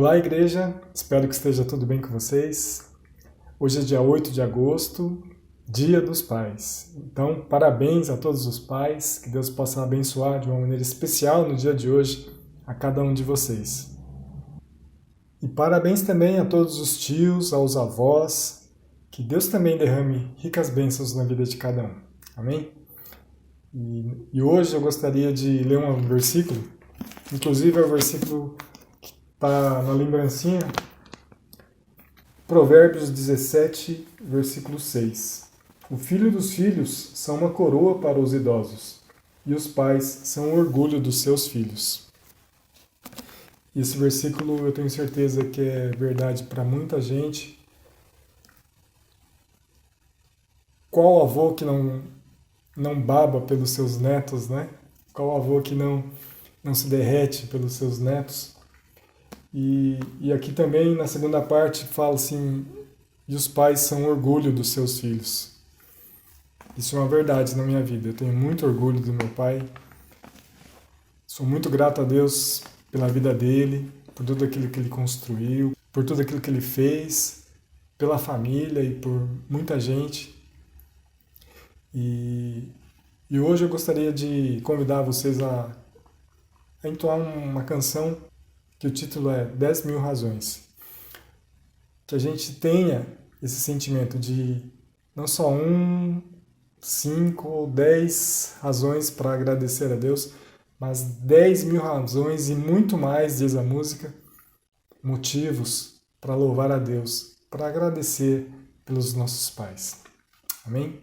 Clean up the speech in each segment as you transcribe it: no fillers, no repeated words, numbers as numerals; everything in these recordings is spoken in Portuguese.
Olá, igreja! Espero que esteja tudo bem com vocês. Hoje é dia 8 de agosto, Dia dos Pais. Então, parabéns a todos os pais, que Deus possa abençoar de uma maneira especial no dia de hoje a cada um de vocês. E parabéns também a todos os tios, aos avós, que Deus também derrame ricas bênçãos na vida de cada um. Amém? E hoje eu gostaria de ler um versículo, inclusive é o versículo que está na lembrancinha, Provérbios 17, versículo 6. O filho dos filhos são uma coroa para os idosos, e os pais são o orgulho dos seus filhos. Esse versículo eu tenho certeza que é verdade para muita gente. Qual avô que não baba pelos seus netos, né? Qual avô que não se derrete pelos seus netos? E aqui também, na segunda parte, fala assim, e os pais são orgulho dos seus filhos. Isso é uma verdade na minha vida. Eu tenho muito orgulho do meu pai. Sou muito grato a Deus pela vida dele, por tudo aquilo que ele construiu, por tudo aquilo que ele fez, pela família e por muita gente. E hoje eu gostaria de convidar vocês a entoar uma canção que o título é 10 mil razões. Que a gente tenha esse sentimento de não só 5 ou 10 razões para agradecer a Deus, mas 10 mil razões e muito mais, diz a música, motivos para louvar a Deus, para agradecer pelos nossos pais. Amém?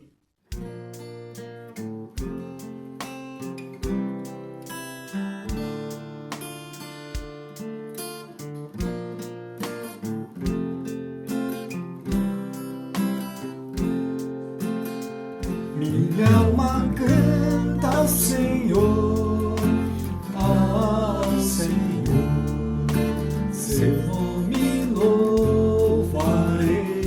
Minha alma canta ao Senhor, seu nome louvarei.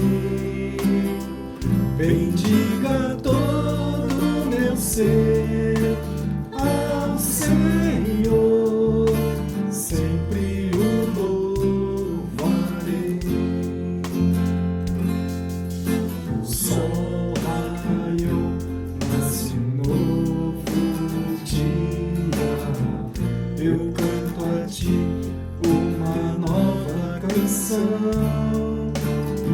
Bendiga todo meu ser ao Senhor, sempre o louvarei. O sol raiou, nasce um novo dia. Eu canto a ti uma nova canção.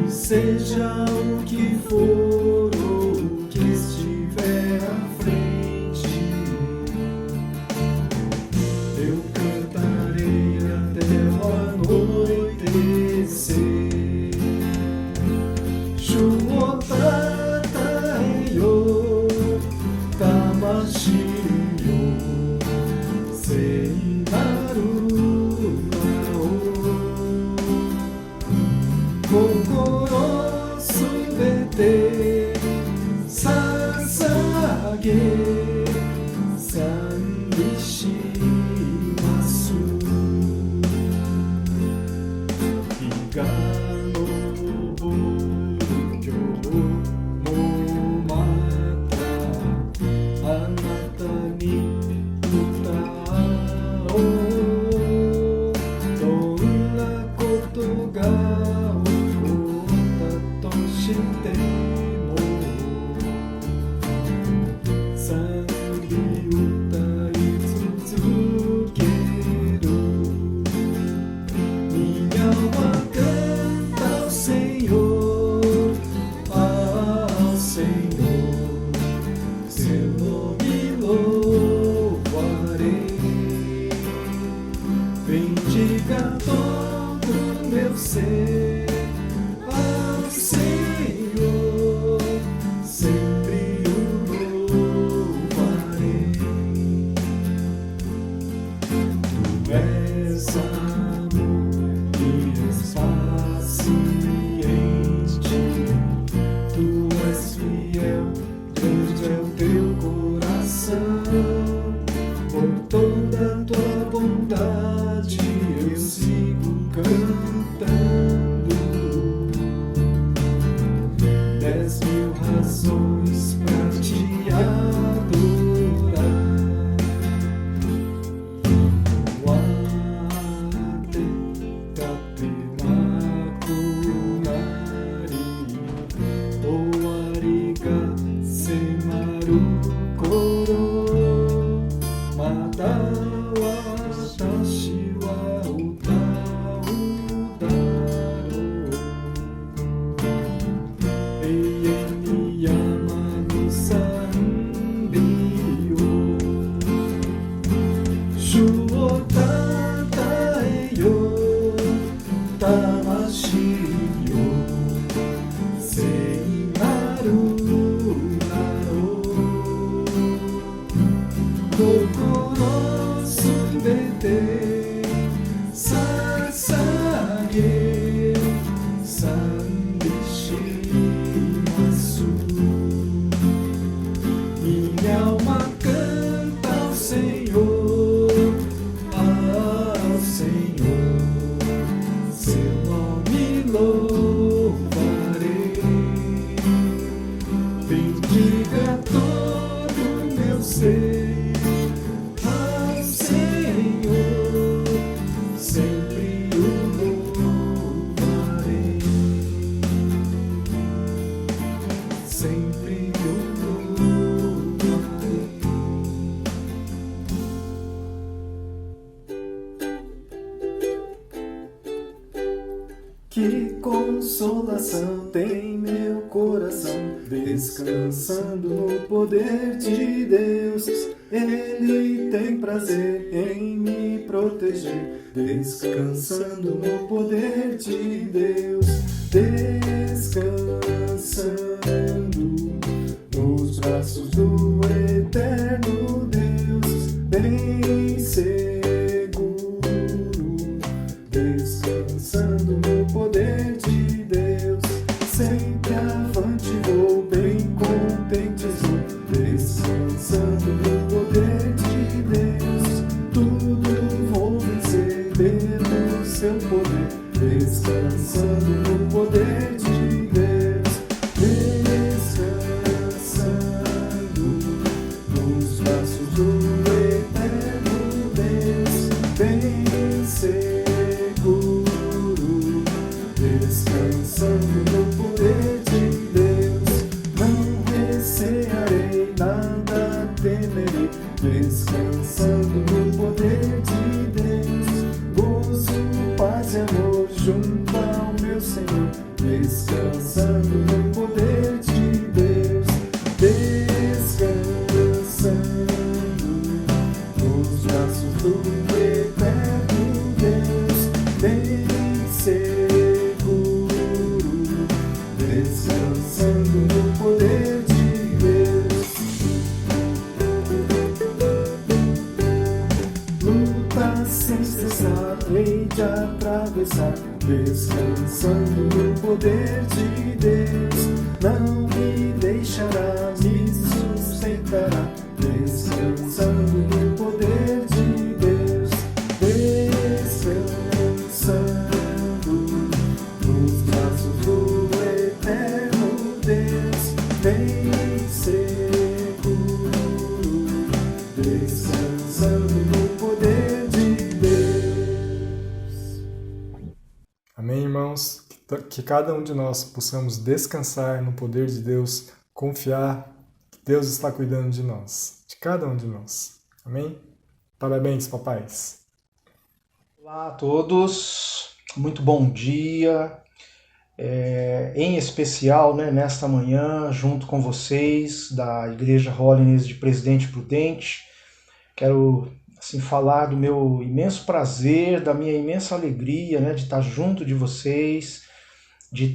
E seja o que for ou o que estiver à frente, eu cantarei até o anoitecer. Chuotataio, Tamashinyo, Seinaru Nao, Kokoro subete sasage sannishimasu. Iga no buryo mo mata anata ni utao. Donna koto ga okotta to shite mo sanbi utai tsuzukeru. Minha alma canta ao Senhor, seu nome louvarei. Bendiga todo meu ser ao Senhor, sempre o louvarei. Tu és amor e és paciente, tu és fiel, grande é o teu coração. Por toda a tua bondade eu sigo cantando. 10 mil razões pra te adorar. Wate Taniyama Sanrio Shuo Tataeyo Tamashi yo Seimaru Naro Kokoro Subete Sasage Sandishimasu Minha alma canta ao Senhor, ao Senhor, seu nome louvarei. Bendiga todo meu ser ao Senhor, sempre o louvarei, sempre o louvarei. Que consolação tem meu coração, descansando no poder de Deus. Ele tem prazer em me proteger, descansando no poder de Deus. Descansando nos braços do eterno Deus, bem seguro, descansando no poder de Deus. Sempre avante vou, bem contente sou, descansando no poder de Deus. Tudo vou vencer pelo seu poder, descansando no poder de Deus. Descansando nos braços do eterno Deus, bem seguro, descansando no poder de Deus. Não recearei, nada temerei, descansando no poder de Deus. Gozo, paz e amor junto ao meu Senhor, descansando no poder de Deus. Descansando nos braços do eterno Deus, bem seguro, descansando no poder de Deus. Luta sem cessar, hei de atravessar, descansando no poder de Deus. Não me deixará, me sustentará, descansando no poder de Deus. Descansando nos braços do eterno Deus, bem seguro, descansando no poder de Deus. Amém, irmãos? Que cada um de nós possamos descansar no poder de Deus, confiar que Deus está cuidando de nós, de cada um de nós. Amém? Parabéns, papais. Olá a todos, muito bom dia, em especial, né, nesta manhã, junto com vocês da Igreja Holiness de Presidente Prudente. Quero assim, falar do meu imenso prazer, da minha imensa alegria, né, de estar junto de vocês, de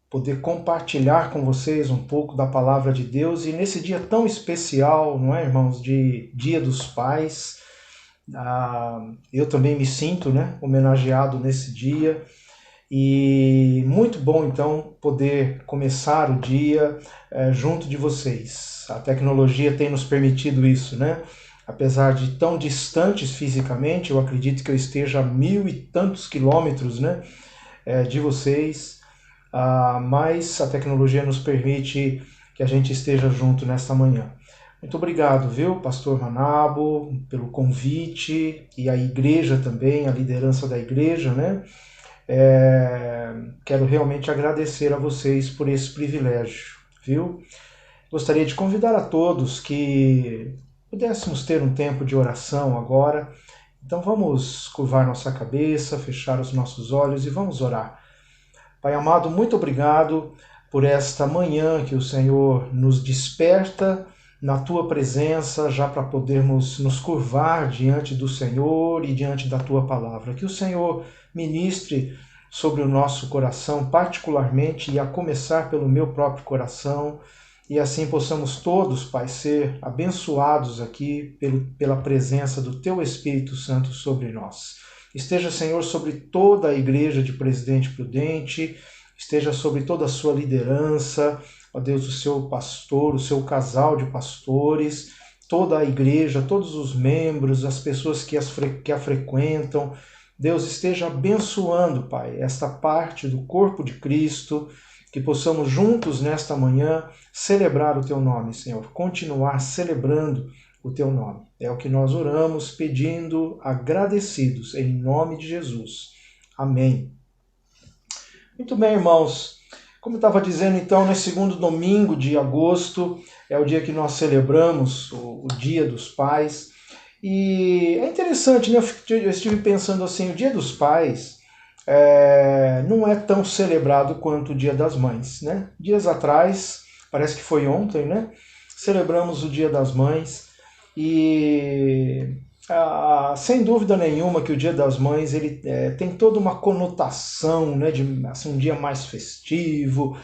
poder compartilhar com vocês um pouco da Palavra de Deus, e nesse dia tão especial, não é, irmãos, de Dia dos Pais. Eu também me sinto, né, homenageado nesse dia, e muito bom então poder começar o dia junto de vocês. A tecnologia tem nos permitido isso, né? Apesar de tão distantes fisicamente, eu acredito que eu esteja a 1000 e tantos quilômetros, né, de vocês, mas a tecnologia nos permite que a gente esteja junto nesta manhã. Muito obrigado, viu, Pastor Manabo, pelo convite, e a igreja também, a liderança da igreja, né? Quero realmente agradecer a vocês por esse privilégio, viu? Gostaria de convidar a todos que pudéssemos ter um tempo de oração agora. Então vamos curvar nossa cabeça, fechar os nossos olhos e vamos orar. Pai amado, muito obrigado por esta manhã que o Senhor nos desperta na Tua presença, já para podermos nos curvar diante do Senhor e diante da Tua palavra. Que o Senhor ministre sobre o nosso coração, particularmente, e a começar pelo meu próprio coração, e assim possamos todos, Pai, ser abençoados aqui pela presença do Teu Espírito Santo sobre nós. Esteja, Senhor, sobre toda a igreja de Presidente Prudente, esteja sobre toda a sua liderança, ó Deus, o seu pastor, o seu casal de pastores, toda a igreja, todos os membros, as pessoas que a frequentam. Deus esteja abençoando, Pai, esta parte do corpo de Cristo, que possamos juntos nesta manhã celebrar o Teu nome, Senhor, continuar celebrando o Teu nome. É o que nós oramos, pedindo, agradecidos, em nome de Jesus. Amém. Muito bem, irmãos. Como eu estava dizendo, então, nesse segundo domingo de agosto, é o dia que nós celebramos o Dia dos Pais. E é interessante, né? Eu estive pensando assim, o Dia dos Pais não é tão celebrado quanto o Dia das Mães, né? Dias atrás, parece que foi ontem, né? Celebramos o Dia das Mães e sem dúvida nenhuma que o Dia das Mães ele tem toda uma conotação, né, de assim, um dia mais festivo.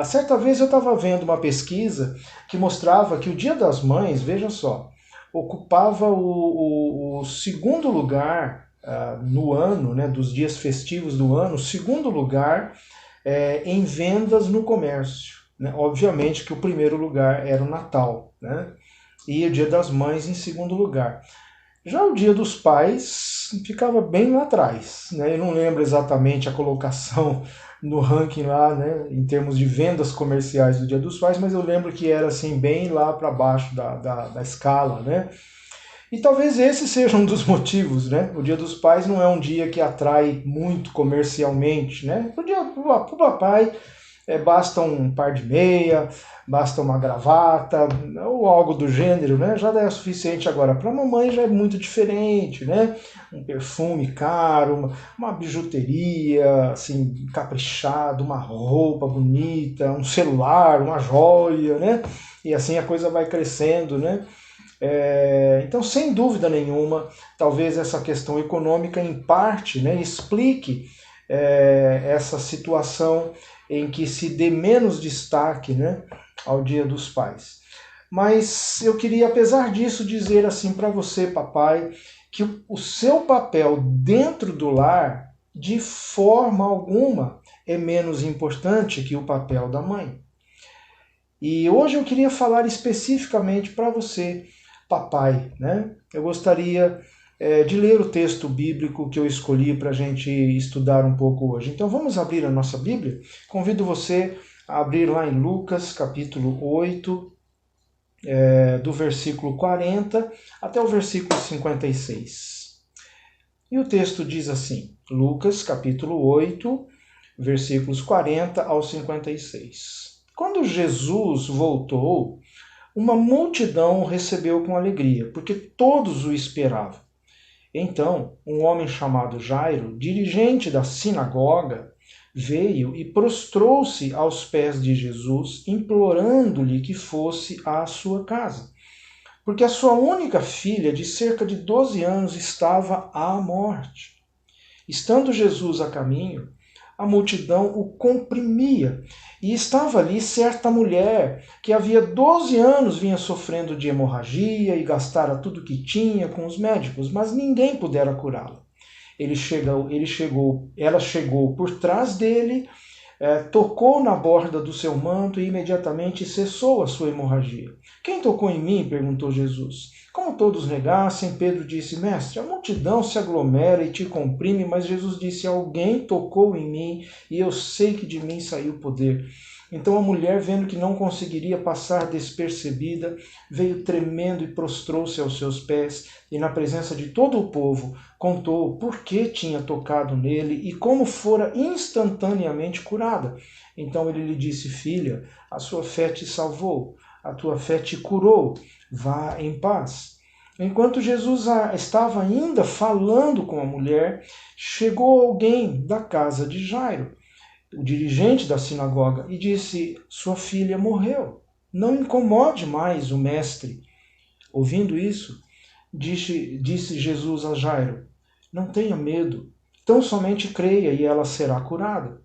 Certa vez eu estava vendo uma pesquisa que mostrava que o Dia das Mães, veja só, ocupava o segundo lugar no ano, né, dos dias festivos do ano, o segundo lugar em vendas no comércio. Né? Obviamente que o primeiro lugar era o Natal, né? E o Dia das Mães em segundo lugar. Já o Dia dos Pais ficava bem lá atrás, né? Eu não lembro exatamente a colocação no ranking lá, né, em termos de vendas comerciais do Dia dos Pais, mas eu lembro que era assim bem lá para baixo da escala, né? E talvez esse seja um dos motivos, né? O Dia dos Pais não é um dia que atrai muito comercialmente, né? Pro papai basta um par de meia, basta uma gravata, ou algo do gênero, né? Já é suficiente. Agora, para a mamãe já é muito diferente, né? Um perfume caro, uma bijuteria, assim, caprichada, uma roupa bonita, um celular, uma joia, né? E assim a coisa vai crescendo, né? Então, sem dúvida nenhuma, talvez essa questão econômica, em parte, né, explique essa situação em que se dê menos destaque, né, ao Dia dos Pais. Mas eu queria, apesar disso, dizer assim para você, papai, que o seu papel dentro do lar, de forma alguma, é menos importante que o papel da mãe. E hoje eu queria falar especificamente para você, papai, né? Eu gostaria de ler o texto bíblico que eu escolhi para a gente estudar um pouco hoje. Então vamos abrir a nossa Bíblia? Convido você a abrir lá em Lucas, capítulo 8, do versículo 40 até o versículo 56. E o texto diz assim, Lucas, capítulo 8, versículos 40 ao 56. Quando Jesus voltou, uma multidão o recebeu com alegria, porque todos o esperavam. Então, um homem chamado Jairo, dirigente da sinagoga, veio e prostrou-se aos pés de Jesus, implorando-lhe que fosse à sua casa, porque a sua única filha, de cerca de 12 anos, estava à morte. Estando Jesus a caminho, a multidão o comprimia, e estava ali certa mulher que havia 12 anos vinha sofrendo de hemorragia e gastara tudo que tinha com os médicos, mas ninguém pudera curá-la. Ela chegou por trás dele, tocou na borda do seu manto e imediatamente cessou a sua hemorragia. Quem tocou em mim? Perguntou Jesus. Como todos negassem, Pedro disse, mestre, a multidão se aglomera e te comprime, mas Jesus disse, alguém tocou em mim e eu sei que de mim saiu poder. Então a mulher, vendo que não conseguiria passar despercebida, veio tremendo e prostrou-se aos seus pés e na presença de todo o povo contou por que tinha tocado nele e como fora instantaneamente curada. Então ele lhe disse, filha, a sua fé te salvou, a tua fé te curou, vá em paz. Enquanto Jesus estava ainda falando com a mulher, chegou alguém da casa de Jairo. o dirigente da sinagoga, e disse: sua filha morreu, não incomode mais o mestre. Ouvindo isso, disse Jesus a Jairo: não tenha medo, tão somente creia e ela será curada.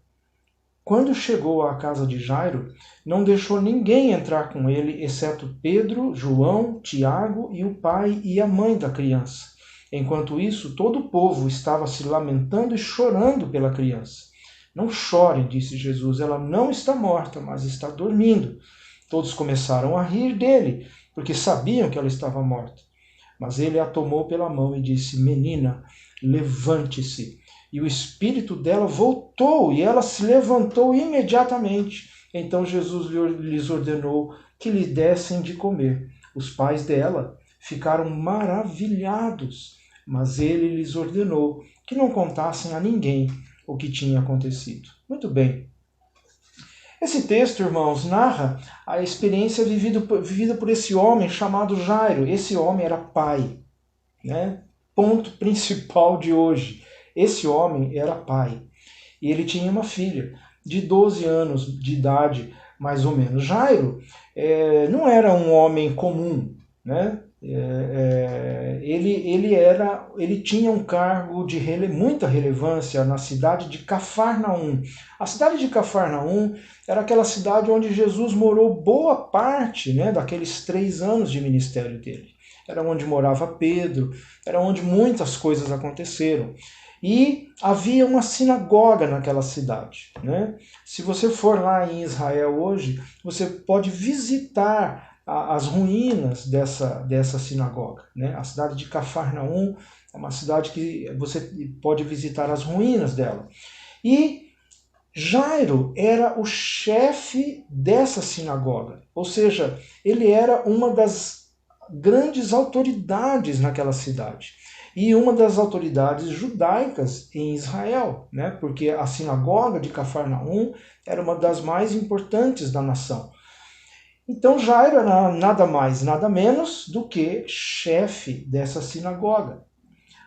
Quando chegou à casa de Jairo, não deixou ninguém entrar com ele, exceto Pedro, João, Tiago e o pai e a mãe da criança. Enquanto isso, todo o povo estava se lamentando e chorando pela criança. Não chorem, disse Jesus, ela não está morta, mas está dormindo. Todos começaram a rir dele, porque sabiam que ela estava morta. Mas ele a tomou pela mão e disse: menina, levante-se. E o espírito dela voltou, e ela se levantou imediatamente. Então Jesus lhes ordenou que lhe dessem de comer. Os pais dela ficaram maravilhados, mas ele lhes ordenou que não contassem a ninguém o que tinha acontecido. Muito bem. Esse texto, irmãos, narra a experiência vivida por esse homem chamado Jairo. Esse homem era pai, né? Ponto principal de hoje. Esse homem era pai. E ele tinha uma filha de 12 anos de idade, mais ou menos. Jairo não era um homem comum, né? Ele tinha um cargo de muita relevância na cidade de Cafarnaum. A cidade de Cafarnaum era aquela cidade onde Jesus morou boa parte, né, daqueles 3 anos de ministério dele. Era onde morava Pedro, era onde muitas coisas aconteceram. E havia uma sinagoga naquela cidade, né? Se você for lá em Israel hoje, você pode visitar as ruínas dessa sinagoga, né? A cidade de Cafarnaum é uma cidade que você pode visitar as ruínas dela. E Jairo era o chefe dessa sinagoga, ou seja, ele era uma das grandes autoridades naquela cidade. E uma das autoridades judaicas em Israel, né? Porque a sinagoga de Cafarnaum era uma das mais importantes da nação. Então Jairo era nada mais, nada menos do que chefe dessa sinagoga.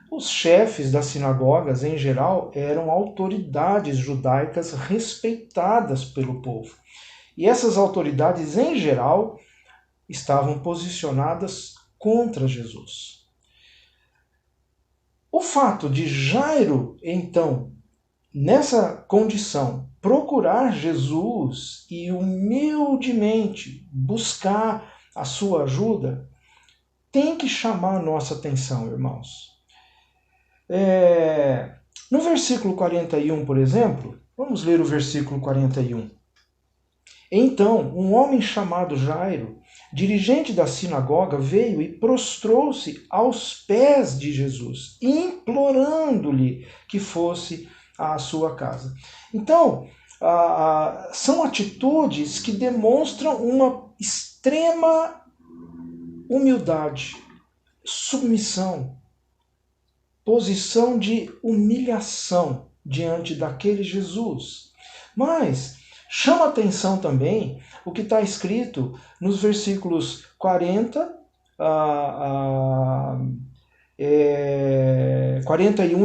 Os chefes das sinagogas, em geral, eram autoridades judaicas respeitadas pelo povo. E essas autoridades, em geral, estavam posicionadas contra Jesus. O fato de Jairo, então, nessa condição, procurar Jesus e humildemente buscar a sua ajuda, tem que chamar a nossa atenção, irmãos. No versículo 41, por exemplo, vamos ler o versículo 41. Então, um homem chamado Jairo, dirigente da sinagoga, veio e prostrou-se aos pés de Jesus, implorando-lhe que fosse à sua casa. Então, são atitudes que demonstram uma extrema humildade, submissão, posição de humilhação diante daquele Jesus. Mas chama atenção também o que está escrito nos versículos 41 e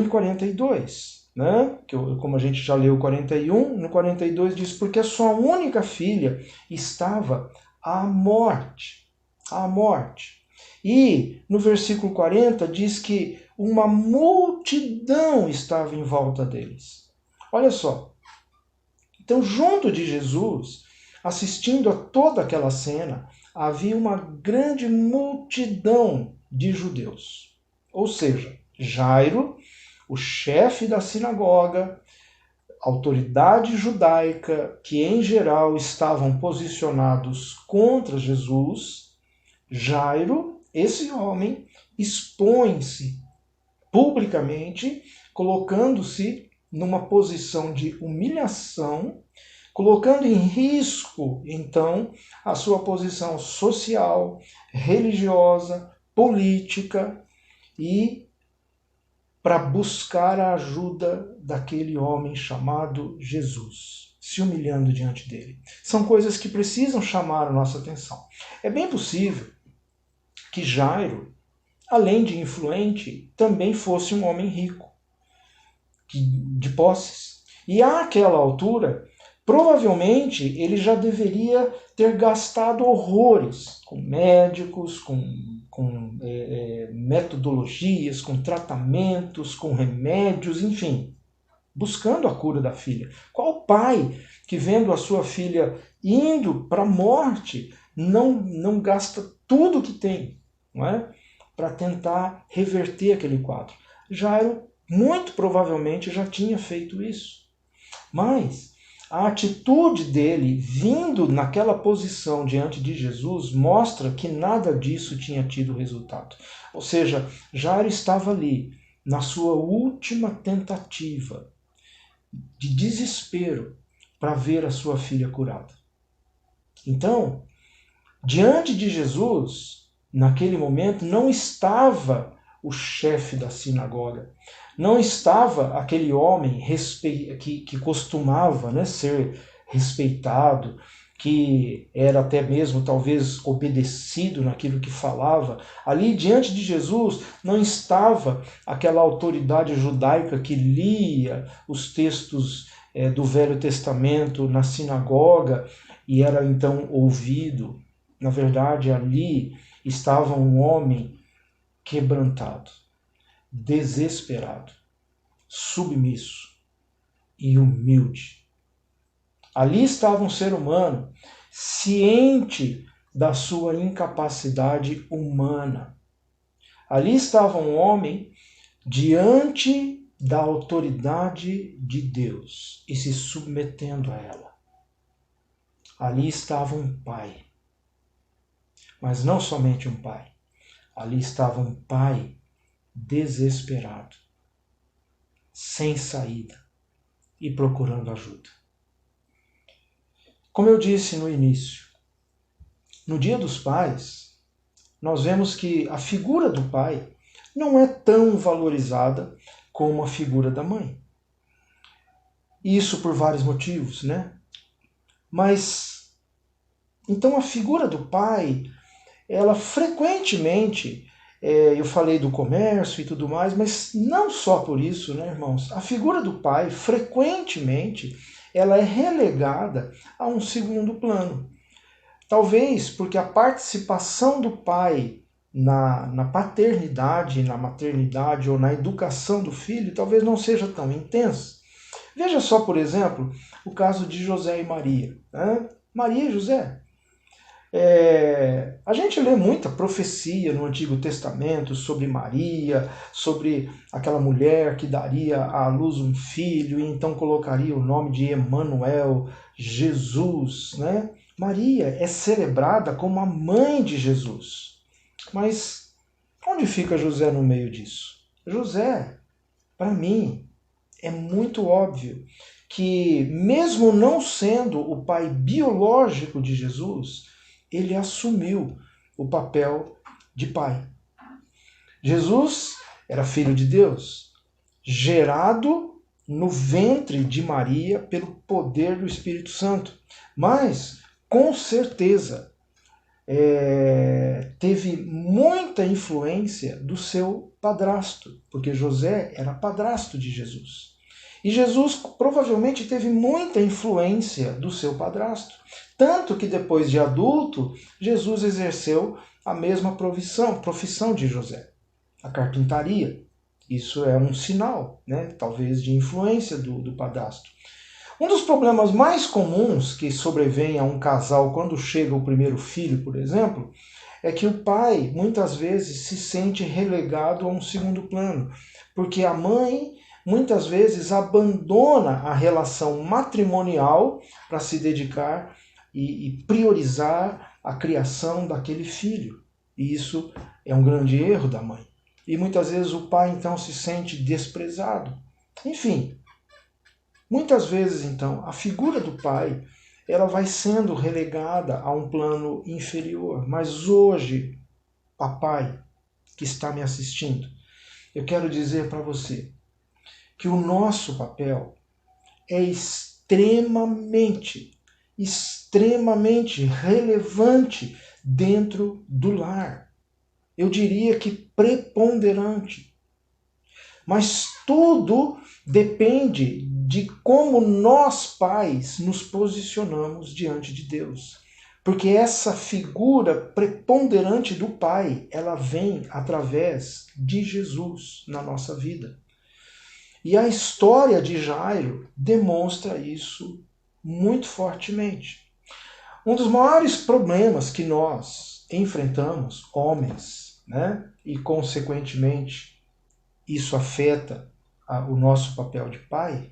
42. Né? Como a gente já leu 41, no 42 diz: porque a sua única filha estava à morte. À morte. E no versículo 40 diz que uma multidão estava em volta deles. Olha só. Então, junto de Jesus, assistindo a toda aquela cena, havia uma grande multidão de judeus. Ou seja, Jairo, o chefe da sinagoga, autoridade judaica, que em geral estavam posicionados contra Jesus, Jairo, esse homem, expõe-se publicamente, colocando-se numa posição de humilhação, colocando em risco, então, a sua posição social, religiosa, política e para buscar a ajuda daquele homem chamado Jesus, se humilhando diante dele. São coisas que precisam chamar a nossa atenção. É bem possível que Jairo, além de influente, também fosse um homem rico, de posses. E àquela altura, provavelmente ele já deveria ter gastado horrores com médicos, com metodologias, com tratamentos, com remédios, enfim, buscando a cura da filha. Qual pai que, vendo a sua filha indo para a morte, não gasta tudo que tem, não é? Para tentar reverter aquele quadro? Jairo, muito provavelmente, já tinha feito isso. Mas a atitude dele, vindo naquela posição diante de Jesus, mostra que nada disso tinha tido resultado. Ou seja, Jairo estava ali, na sua última tentativa de desespero para ver a sua filha curada. Então, diante de Jesus, naquele momento, não estava o chefe da sinagoga, não estava aquele homem que costumava, né, ser respeitado, que era até mesmo talvez obedecido naquilo que falava. Ali diante de Jesus não estava aquela autoridade judaica que lia os textos do Velho Testamento na sinagoga e era então ouvido. Na verdade, ali estava um homem quebrantado, desesperado, submisso e humilde. Ali estava um ser humano ciente da sua incapacidade humana. Ali estava um homem diante da autoridade de Deus e se submetendo a ela. Ali estava um pai, mas não somente um pai. Ali estava um pai desesperado, sem saída e procurando ajuda. Como eu disse no início, no Dia dos Pais, nós vemos que a figura do pai não é tão valorizada como a figura da mãe. Isso por vários motivos, né? Mas, então a figura do pai, ela frequentemente, eu falei do comércio e tudo mais, mas não só por isso, né, irmãos? A figura do pai, frequentemente, ela é relegada a um segundo plano. Talvez porque a participação do pai na paternidade, na maternidade ou na educação do filho talvez não seja tão intensa. Veja só, por exemplo, o caso de José e Maria. Né? Maria e José. A gente lê muita profecia no Antigo Testamento sobre Maria, sobre aquela mulher que daria à luz um filho e então colocaria o nome de Emanuel, Jesus, né? Maria é celebrada como a mãe de Jesus. Mas onde fica José no meio disso? José, para mim, é muito óbvio que, mesmo não sendo o pai biológico de Jesus, ele assumiu o papel de pai. Jesus era filho de Deus, gerado no ventre de Maria pelo poder do Espírito Santo. Mas, com certeza, teve muita influência do seu padrasto, porque José era padrasto de Jesus. E Jesus provavelmente teve muita influência do seu padrasto. Tanto que depois de adulto, Jesus exerceu a mesma profissão de José, a carpintaria. Isso é um sinal, né, talvez, de influência do padrasto. Um dos problemas mais comuns que sobrevém a um casal quando chega o primeiro filho, por exemplo, é que o pai muitas vezes se sente relegado a um segundo plano, porque a mãe muitas vezes abandona a relação matrimonial para se dedicar e priorizar a criação daquele filho. E isso é um grande erro da mãe. E muitas vezes o pai então se sente desprezado. Enfim, muitas vezes então a figura do pai ela vai sendo relegada a um plano inferior. Mas hoje, papai que está me assistindo, eu quero dizer para você que o nosso papel é extremamente relevante dentro do lar. Eu diria que preponderante. Mas tudo depende de como nós, pais, nos posicionamos diante de Deus. Porque essa figura preponderante do Pai, ela vem através de Jesus na nossa vida. E a história de Jairo demonstra isso muito fortemente. Um dos maiores problemas que nós enfrentamos, homens, né? E consequentemente isso afeta o nosso papel de pai.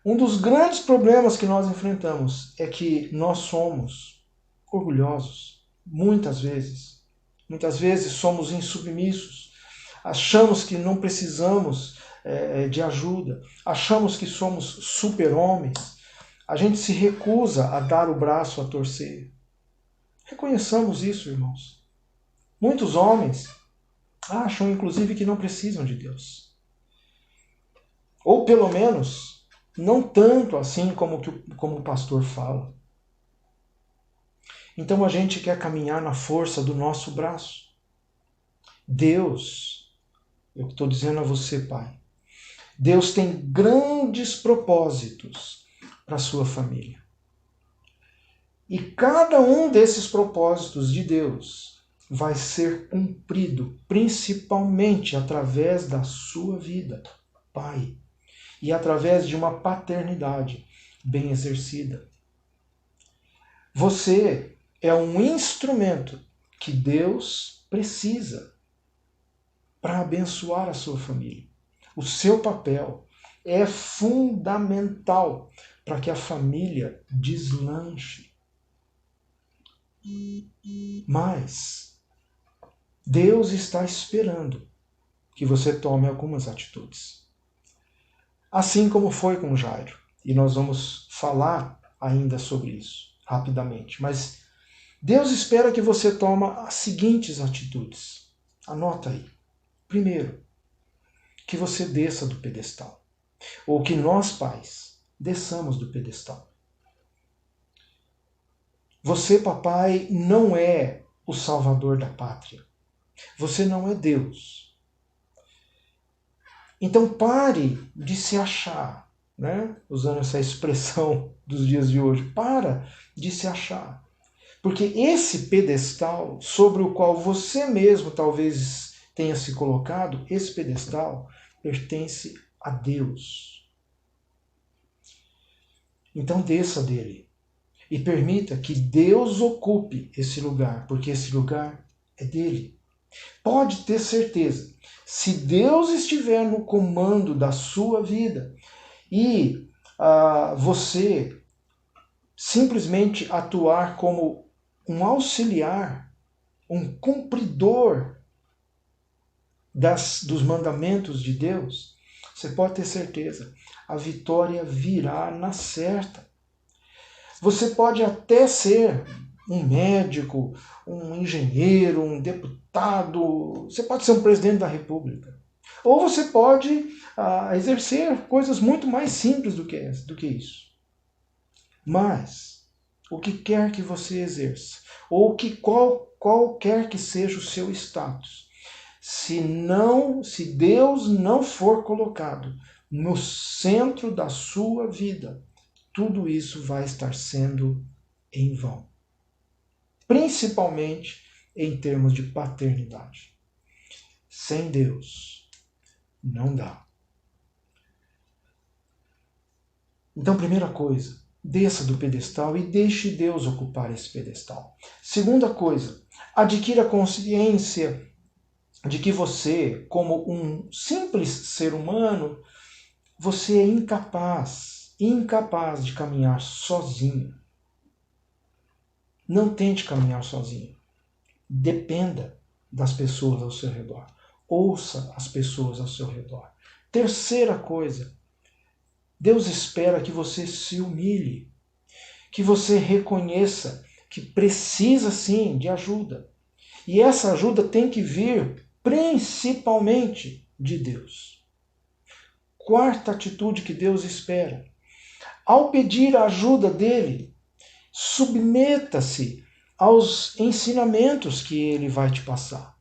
Um dos grandes problemas que nós enfrentamos é que nós somos orgulhosos, muitas vezes. Muitas vezes somos insubmissos, achamos que não precisamos de ajuda, achamos que somos super-homens, a gente se recusa a dar o braço a torcer. Reconheçamos isso, irmãos. Muitos homens acham, inclusive, que não precisam de Deus. Ou, pelo menos, não tanto assim como o pastor fala. Então a gente quer caminhar na força do nosso braço. Deus, eu estou dizendo a você, pai, Deus tem grandes propósitos para a sua família. E cada um desses propósitos de Deus vai ser cumprido principalmente através da sua vida, pai, e através de uma paternidade bem exercida. Você é um instrumento que Deus precisa para abençoar a sua família. O seu papel é fundamental para que a família deslanche. Mas Deus está esperando que você tome algumas atitudes. Assim como foi com Jairo. E nós vamos falar ainda sobre isso rapidamente. Mas Deus espera que você tome as seguintes atitudes. Anota aí. Primeiro, que você desça do pedestal. Ou que nós, pais, desçamos do pedestal. Você, papai, não é o salvador da pátria. Você não é Deus. Então pare de se achar, né? Usando essa expressão dos dias de hoje. Para de se achar. Porque esse pedestal sobre o qual você mesmo talvez tenha se colocado, esse pedestal pertence a Deus. Então desça dele e permita que Deus ocupe esse lugar, porque esse lugar é dele. Pode ter certeza, se Deus estiver no comando da sua vida e você simplesmente atuar como um auxiliar, um cumpridor dos mandamentos de Deus, você pode ter certeza, a vitória virá na certa. Você pode até ser um médico, um engenheiro, um deputado, você pode ser um presidente da República. Ou você pode exercer coisas muito mais simples do que isso. Mas, o que quer que você exerça, ou qualquer que seja o seu status, se Deus não for colocado no centro da sua vida, tudo isso vai estar sendo em vão. Principalmente em termos de paternidade. Sem Deus, não dá. Então, primeira coisa, desça do pedestal e deixe Deus ocupar esse pedestal. Segunda coisa, adquira consciência de que você, como um simples ser humano, você é incapaz de caminhar sozinho. Não tente caminhar sozinho. Dependa das pessoas ao seu redor. Ouça as pessoas ao seu redor. Terceira coisa, Deus espera que você se humilhe, que você reconheça que precisa sim de ajuda. E essa ajuda tem que vir principalmente de Deus. Quarta atitude que Deus espera. Ao pedir a ajuda dele, submeta-se aos ensinamentos que ele vai te passar.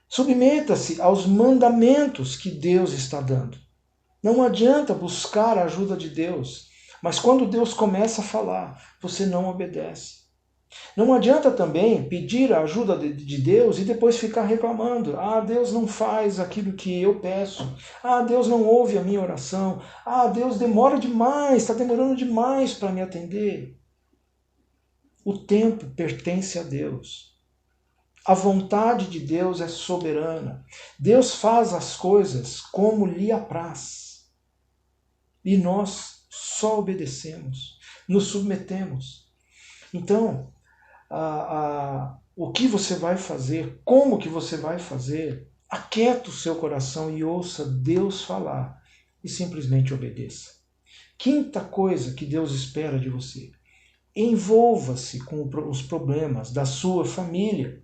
Submeta-se aos mandamentos que Deus está dando. Não adianta buscar a ajuda de Deus, mas quando Deus começa a falar, você não obedece. Não adianta também pedir a ajuda de Deus e depois ficar reclamando. Ah, Deus não faz aquilo que eu peço. Ah, Deus não ouve a minha oração. Ah, Deus demora demais, está demorando demais para me atender. O tempo pertence a Deus. A vontade de Deus é soberana. Deus faz as coisas como lhe apraz. E nós só obedecemos, nos submetemos. Então, o que você vai fazer, como que você vai fazer, aquieta o seu coração e ouça Deus falar e simplesmente obedeça. Quinta coisa que Deus espera de você: envolva-se com os problemas da sua família.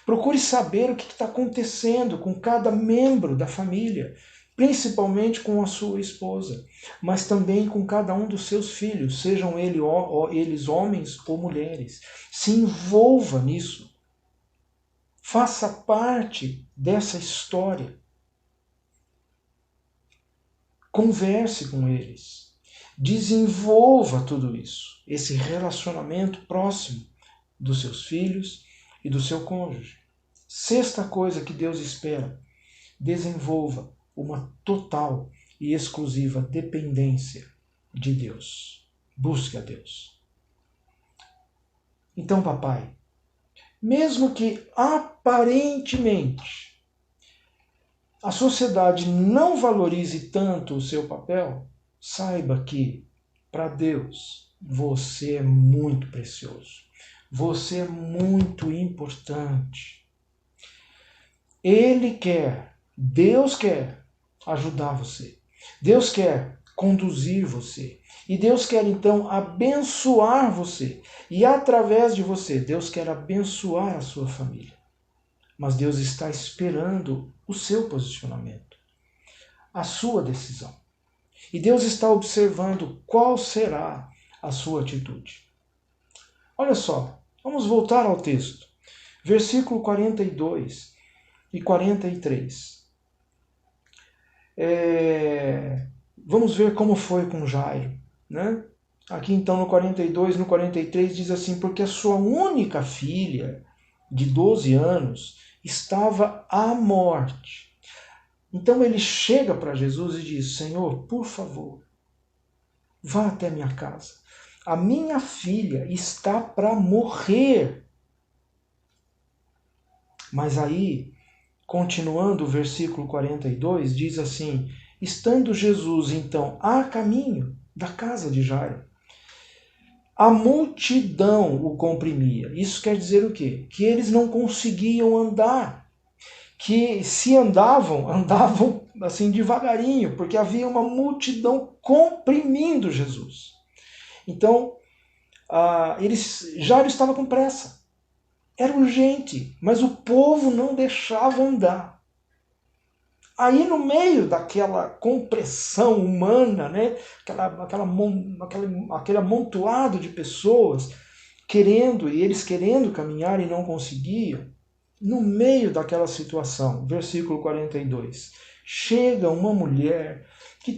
Procure saber o que está acontecendo com cada membro da família, principalmente com a sua esposa, mas também com cada um dos seus filhos, sejam eles homens ou mulheres. Se envolva nisso. Faça parte dessa história. Converse com eles. Desenvolva tudo isso, esse relacionamento próximo dos seus filhos e do seu cônjuge. Sexta coisa que Deus espera: desenvolva uma total e exclusiva dependência de Deus. Busque a Deus. Então, papai, mesmo que aparentemente a sociedade não valorize tanto o seu papel, saiba que, para Deus, você é muito precioso. Você é muito importante. Deus quer ajudar você. Deus quer conduzir você. E Deus quer então abençoar você. E através de você, Deus quer abençoar a sua família. Mas Deus está esperando o seu posicionamento, a sua decisão. E Deus está observando qual será a sua atitude. Olha só, vamos voltar ao texto. Versículo 42 e 43. Vamos ver como foi com Jairo, né? Aqui então no 42, no 43 diz assim: porque a sua única filha de 12 anos estava à morte. Então ele chega para Jesus e diz: Senhor, por favor, vá até minha casa. A minha filha está para morrer. Mas aí, continuando o versículo 42, diz assim: estando Jesus então a caminho da casa de Jairo, a multidão o comprimia. Isso quer dizer o quê? Que eles não conseguiam andar. Que se andavam assim devagarinho, porque havia uma multidão comprimindo Jesus. Então, Jairo estava com pressa. Era urgente, mas o povo não deixava andar. Aí no meio daquela compressão humana, né, aquele amontoado de pessoas eles querendo caminhar e não conseguiam, no meio daquela situação, versículo 42, chega uma mulher que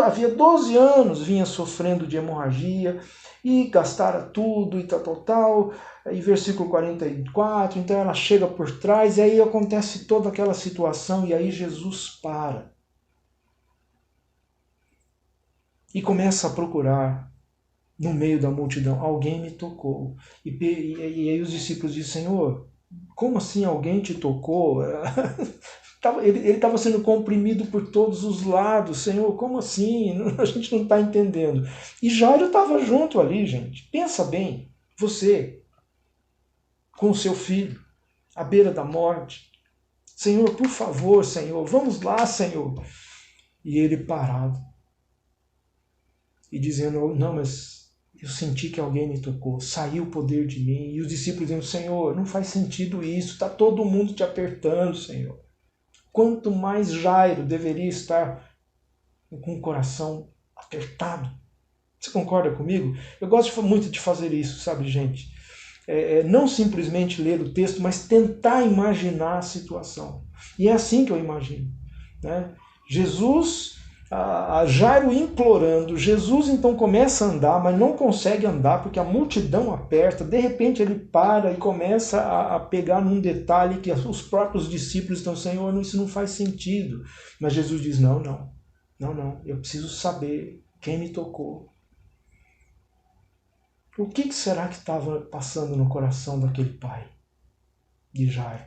havia 12 anos, vinha sofrendo de hemorragia e gastara tudo e tal. E versículo 44, então ela chega por trás e aí acontece toda aquela situação e aí Jesus para. E começa a procurar no meio da multidão. Alguém me tocou. E aí os discípulos dizem: Senhor, como assim alguém te tocou? Ele estava sendo comprimido por todos os lados. Senhor, como assim? A gente não está entendendo. E Jairo estava junto ali, gente. Pensa bem, você com o seu filho, à beira da morte. Senhor, por favor, Senhor, vamos lá, Senhor. E ele parado. E dizendo: não, mas eu senti que alguém me tocou, saiu o poder de mim. E os discípulos dizendo: Senhor, não faz sentido isso, está todo mundo te apertando, Senhor. Quanto mais Jairo deveria estar com o coração apertado. Você concorda comigo? Eu gosto muito de fazer isso, sabe, gente? Não simplesmente ler o texto, mas tentar imaginar a situação. E é assim que eu imagino, né? Jesus a Jairo implorando, Jesus então começa a andar, mas não consegue andar porque a multidão aperta. De repente ele para e começa a pegar num detalhe que os próprios discípulos estão, Senhor, isso não faz sentido. Mas Jesus diz, não, eu preciso saber quem me tocou. O que será que estava passando no coração daquele pai de Jairo?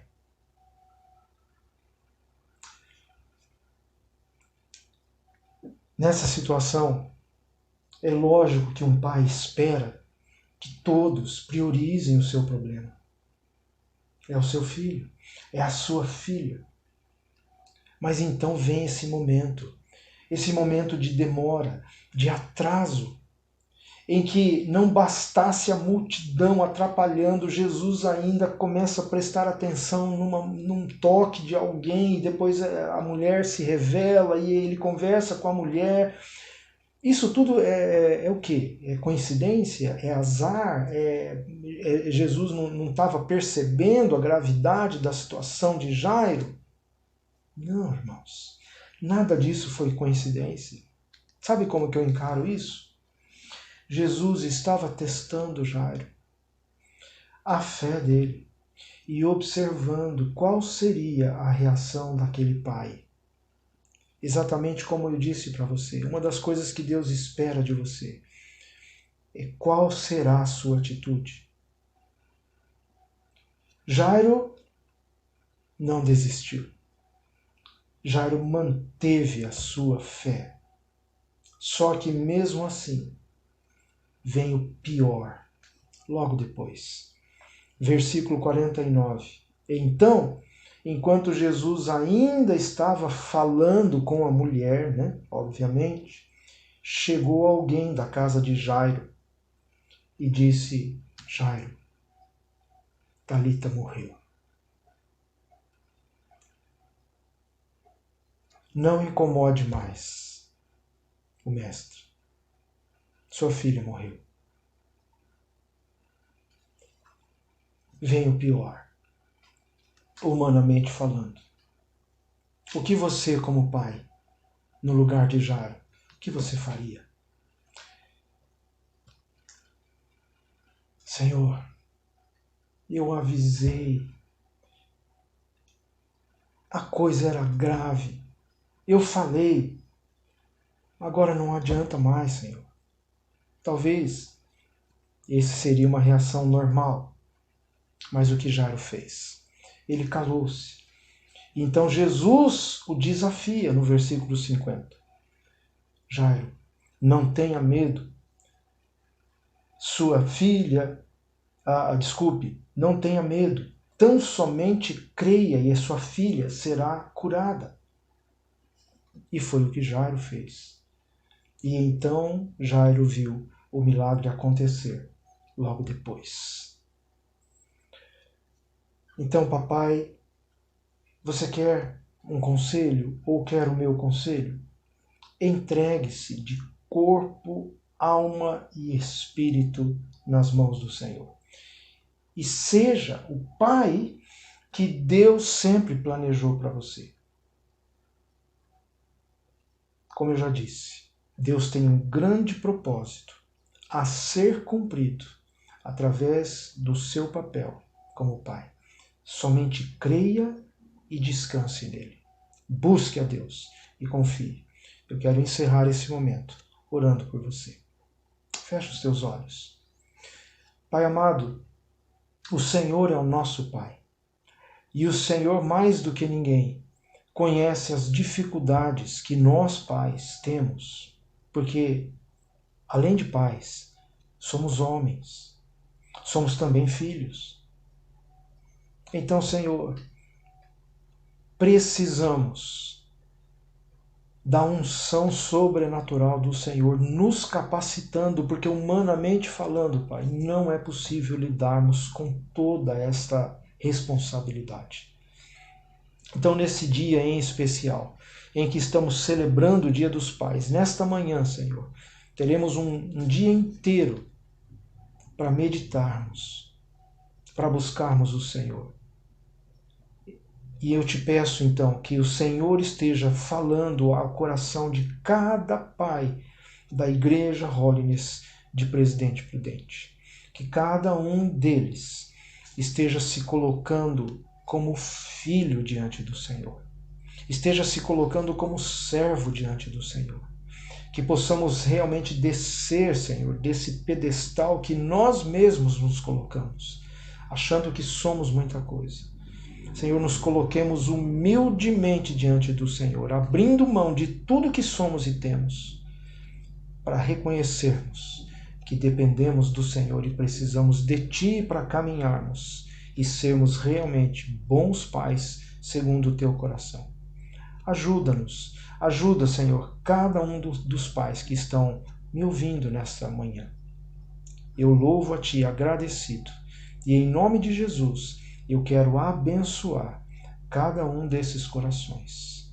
Nessa situação, é lógico que um pai espera que todos priorizem o seu problema. É o seu filho, é a sua filha. Mas então vem esse momento de demora, de atraso, em que não bastasse a multidão atrapalhando, Jesus ainda começa a prestar atenção num toque de alguém, e depois a mulher se revela e ele conversa com a mulher. Isso tudo é o quê? É coincidência? É azar? Jesus não estava percebendo a gravidade da situação de Jairo? Não, irmãos. Nada disso foi coincidência. Sabe como que eu encaro isso? Jesus estava testando Jairo, a fé dele, e observando qual seria a reação daquele pai. Exatamente como eu disse para você, uma das coisas que Deus espera de você é qual será a sua atitude. Jairo não desistiu. Jairo manteve a sua fé. Só que mesmo assim, vem o pior, logo depois. Versículo 49. Então, enquanto Jesus ainda estava falando com a mulher, obviamente, chegou alguém da casa de Jairo e disse, Jairo, Talita morreu. Não incomode mais o mestre. Sua filha morreu. Vem o pior, humanamente falando. O que você, como pai, no lugar de Jairo, o que você faria? Senhor, eu avisei. A coisa era grave. Eu falei. Agora não adianta mais, Senhor. Talvez esse seria uma reação normal, mas o que Jairo fez? Ele calou-se. Então Jesus o desafia no versículo 50. Jairo, não tenha medo. Sua filha, não tenha medo. Tão somente creia e a sua filha será curada. E foi o que Jairo fez. E então Jairo viu o milagre acontecer logo depois. Então, papai, você quer um conselho ou quer o meu conselho? Entregue-se de corpo, alma e espírito nas mãos do Senhor. E seja o pai que Deus sempre planejou para você. Como eu já disse, Deus tem um grande propósito a ser cumprido através do seu papel como pai. Somente creia e descanse nele. Busque a Deus e confie. Eu quero encerrar esse momento orando por você. Feche os teus olhos. Pai amado, o Senhor é o nosso Pai. E o Senhor, mais do que ninguém, conhece as dificuldades que nós pais temos, porque, além de pais, somos homens, somos também filhos. Então, Senhor, precisamos da unção sobrenatural do Senhor, nos capacitando, porque humanamente falando, Pai, não é possível lidarmos com toda esta responsabilidade. Então, nesse dia em especial, em que estamos celebrando o Dia dos Pais, nesta manhã, Senhor, teremos um dia inteiro para meditarmos, para buscarmos o Senhor. E eu te peço então que o Senhor esteja falando ao coração de cada pai da Igreja Holiness de Presidente Prudente. Que cada um deles esteja se colocando como filho diante do Senhor. Esteja se colocando como servo diante do Senhor. Que possamos realmente descer, Senhor, desse pedestal que nós mesmos nos colocamos, achando que somos muita coisa. Senhor, nos coloquemos humildemente diante do Senhor, abrindo mão de tudo que somos e temos, para reconhecermos que dependemos do Senhor e precisamos de Ti para caminharmos e sermos realmente bons pais segundo o Teu coração. Ajuda-nos, ajuda, Senhor, cada um dos pais que estão me ouvindo nesta manhã. Eu louvo a Ti agradecido e em nome de Jesus eu quero abençoar cada um desses corações.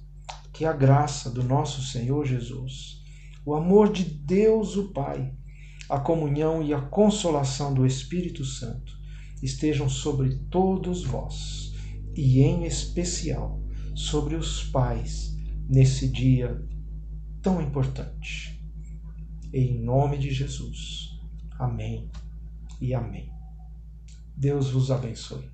Que a graça do nosso Senhor Jesus, o amor de Deus o Pai, a comunhão e a consolação do Espírito Santo estejam sobre todos vós e, em especial, sobre os pais nesse dia tão importante. Em nome de Jesus. Amém e amém. Deus vos abençoe.